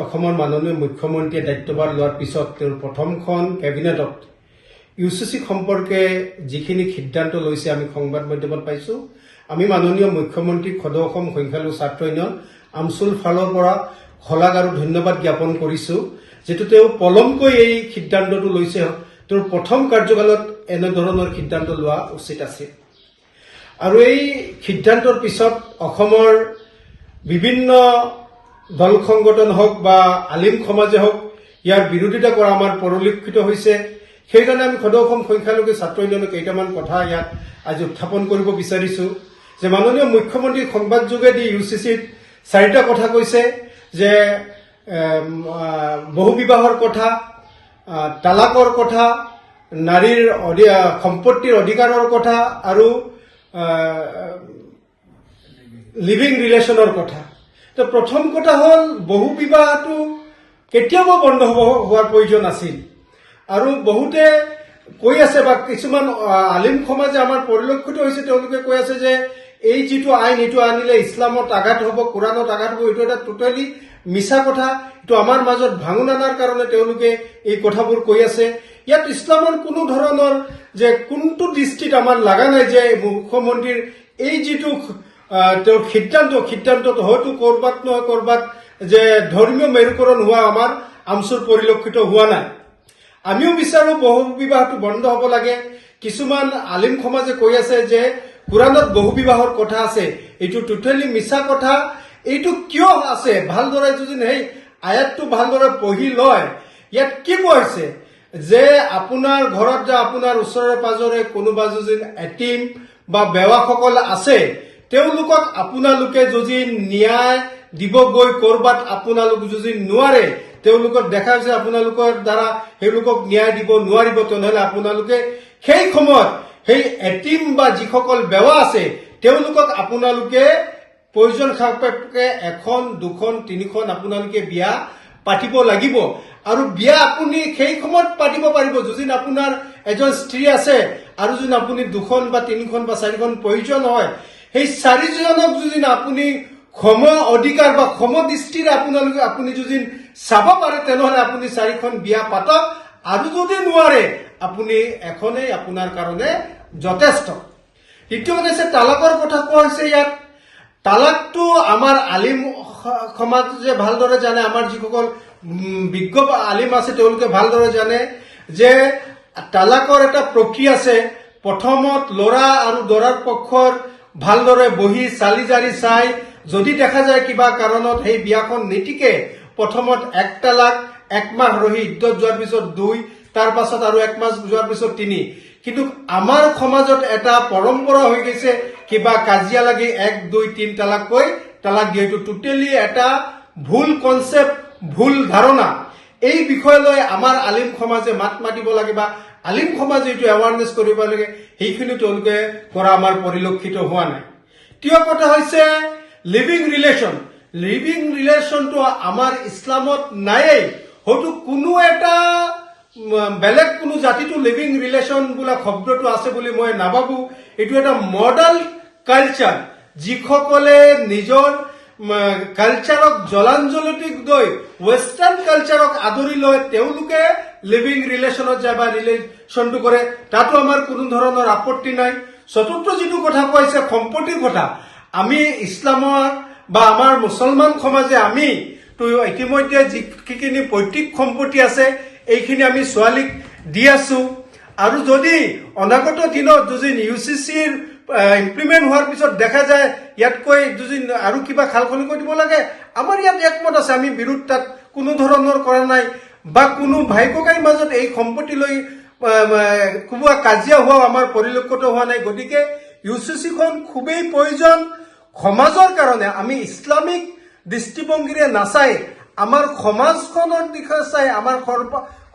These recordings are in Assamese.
অসমৰ মাননীয় মুখ্যমন্ত্ৰীয়ে দায়িত্বভাৰ লোৱাৰ পিছত তেওঁৰ প্ৰথমখন কেবিনেটত ইউচিচি সম্পৰ্কে যিখিনি সিদ্ধান্ত লৈছে আমি সংবাদ মাধ্যমত পাইছোঁ। আমি মাননীয় মুখ্যমন্ত্ৰীক সদৌ অসম সংখ্যালঘু ছাত্ৰ ইউনিয়ন আমচুল ফালৰ পৰা শলাগ আৰু ধন্যবাদ জ্ঞাপন কৰিছোঁ, যিটো তেওঁ পলমকৈ এই সিদ্ধান্তটো লৈছে। তেওঁৰ প্ৰথম কাৰ্যকালত এনেধৰণৰ সিদ্ধান্ত লোৱা উচিত আছিল। আৰু এই সিদ্ধান্তৰ পিছত অসমৰ বিভিন্ন দল সংগঠন হওক বা আলিম সমাজে হওক ইয়াৰ বিৰোধিতা কৰা আমাৰ পৰিলক্ষিত হৈছে। সেইকাৰণে আমি সদৌ অসম সংখ্যালঘু ছাত্ৰ ইউনিয়নৰ কেইটামান কথা ইয়াত আজি উত্থাপন কৰিব বিচাৰিছোঁ যে মাননীয় মুখ্যমন্ত্ৰী সংবাদ যোগেদি ইউচিচিত 4টা কথা কৈছে যে বহু বিবাহৰ কথা, তালাকৰ কথা, নাৰীৰ সম্পত্তিৰ অধিকাৰৰ কথা আৰু লিভিং ৰিলেশ্যনৰ কথা। তো প্ৰথম কথা হ'ল বহু বিবাহটো কেতিয়াবা বন্ধ হোৱাৰ প্ৰয়োজন আছিল। আৰু বহুতে কৈ আছে বা কিছুমান আলিম সমাজে আমাৰ পৰিলক্ষিত হৈছে, তেওঁলোকে কৈ আছে যে এই যিটো আইন এইটো আনিলে ইছলামত আঘাত হ'ব, কোৰাণত আঘাত হ'ব। এইটো এটা টোটেলি মিছা কথা। এইটো আমাৰ মাজত ভাঙোন অনাৰ কাৰণে তেওঁলোকে এই কথাবোৰ কৈ আছে। ইয়াত ইছলামৰ কোনো ধৰণৰ যে কোনটো দৃষ্টিত আমাৰ লগা নাই যে মুখ্যমন্ত্ৰীৰ এই যিটো তেওঁৰ সিদ্ধান্তত হয়তো ক'ৰবাত নহয় ক'ৰবাত যে ধৰ্মীয় মেৰুকৰণ হোৱা আমাৰ আমচুৰ পৰিলক্ষিত হোৱা নাই। আমিও বিচাৰোঁ বহু বিবাহটো বন্ধ হ'ব লাগে। কিছুমান আলিম সমাজে কৈ আছে যে কোৰাণত বহু বিবাহৰ কথা আছে, এইটো টোটেলি মিছা কথা। এইটো কিয় আছে ভালদৰে যদি সেই আয়াতটো ভালদৰে পঢ়ি লয়, ইয়াত কি কোৱা হৈছে যে আপোনাৰ ঘৰত যে আপোনাৰ ওচৰে পাজৰে কোনোবা যদি এটিম বা বেৱাসকল আছে, তেওঁলোকক আপোনালোকে যদি ন্যায় দিব গৈ ক'ৰবাত আপোনালোক যদি নোৱাৰে, তেওঁলোকক দেখা হৈছে আপোনালোকৰ দ্বাৰা তেওঁলোকক ন্যায় দিব নোৱাৰিব, তেনেহ'লে আপোনালোকে সেই সময়ত সেই এটিম বা যিসকল বেৱা আছে তেওঁলোকক আপোনালোকে প্ৰয়োজন সাপেক্ষে 1খন 2খন 3খন আপোনালোকে বিয়া পাতিব লাগিব। আৰু বিয়া আপুনি সেই সময়ত পাতিব পাৰিব যদি আপোনাৰ এজন স্ত্ৰী আছে আৰু যদি আপুনি 2খন বা 3খন বা 4খন প্ৰয়োজন হয়, সেই 4জনক যদি আপুনি সম অধিকাৰ বা সম দৃষ্টিৰে আপুনি যদি চাব পাৰে, তেনেহ'লে আপুনি 4খন বিয়া পাতক। আৰু যদি নোৱাৰে আপুনি এখনেই আপোনাৰ কাৰণে যথেষ্ট। দ্বিতীয় কথা হৈছে তালাকৰ কথা কোৱা হৈছে। ইয়াত তালাকটো আমাৰ আলিম সমাজে ভালদৰে জানে, আমাৰ যিসকল বিজ্ঞ আলিম আছে তেওঁলোকে ভালদৰে জানে যে তালাকৰ এটা প্ৰক্ৰিয়া আছে। প্ৰথমত ল'ৰা আৰু দৰাৰ পক্ষৰ ভালদৰে বহি চালি জাৰি চাই যদি দেখা যায় কিবা কাৰণত সেই বিয়াখন নীতিকে প্ৰথমত 1 তালাক, 1 মাহ ৰহি ইদ্যত যোৱাৰ পিছত 2, তাৰ পাছত আৰু 1 মাহ যোৱাৰ পিছত 3। কিন্তু আমাৰ সমাজত এটা পৰম্পৰা হৈ গৈছে কিবা কাজিয়া লাগি 1, 2, 3 তালাক কৈ তালাক দিয়ে। এইটো টোটেলি এটা ভুল কনচেপ্ট, ভুল ধাৰণা। এই বিষয়লৈ আমাৰ আলিম সমাজে মাত মাতিব লাগে বা আলিম সমাজে এইটো এৱাৰনেছ কৰিব লাগে। সেইখিনি তেওঁলোকে কৰা আমাৰ পৰিলক্ষিত হোৱা নাই। তৃতীয় কথা হৈছে লিভিং ৰিলেশ্যন। লিভিং ৰিলেশ্যনটো আমাৰ ইছলামত নায়েই। হয়তো কোনো এটা বেলেগ কোনো জাতিটো লিভিং ৰিলেশ্যন বোলা শব্দটো আছে বুলি মই নাভাবোঁ। এইটো এটা মডাৰ্ণ কালচাৰ। যিসকলে নিজৰ কালচাৰক জলাঞ্জলি লৈ ৱেষ্টাৰ্ণ কালচাৰক আদৰি লয়, তেওঁলোকে লিভিং ৰিলেশ্যনত যায় বা ৰিলেশ্যনটো কৰে, তাতো আমাৰ কোনো ধৰণৰ আপত্তি নাই। চতুৰ্থ যিটো কথা কৈছে সম্পত্তিৰ কথা, আমি ইছলামৰ বা আমাৰ মুছলমান সমাজে আমি তো ইতিমধ্যে যিখিনি পৈতৃক সম্পত্তি আছে এইখিনি আমি ছোৱালীক দি আছো। আৰু যদি অনাগত দিনত যদি ইউচিচিৰ ইমপ্লিমেণ্ট হোৱাৰ পিছত দেখা যায় ইয়াতকৈ যদি আৰু কিবা সালসলনি কৰি দিব লাগে, আমাৰ ইয়াত একমত আছে, আমি বিৰোধ তাত কোনো ধৰণৰ কৰা নাই। বা কোনো ভাই ককাইৰ মাজত এই সম্পত্তি লৈ কোনোবা কাজিয়া হোৱা আমাৰ পৰিলক্ষিত হোৱা নাই। গতিকে ইউচিচিখন খুবেই প্ৰয়োজন সমাজৰ কাৰণে। আমি ইছলামিক দৃষ্টিভংগীৰে নাচাই আমাৰ সমাজখনৰ দিশে চাই, আমাৰ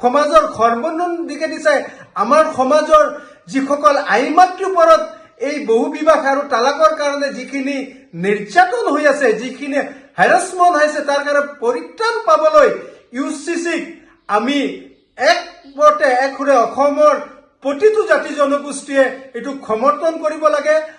সমাজৰ সৰ্বজনীন দিশেদি চাই, আমাৰ সমাজৰ যিসকল আইমাতৃৰ ওপৰত এই বহু বিবাহ আৰু তালাকৰ কাৰণে যিখিনি নিৰ্যাতন হৈ আছে, যিখিনি হেৰাচমেণ্ট হৈছে, তাৰ কাৰণে পৰিত্ৰাণ পাবলৈ ইউচিচিক আমি একমতে একসুৰে অসমৰ প্ৰতিটো জাতি জনগোষ্ঠীয়ে এইটো সমৰ্থন কৰিব লাগে।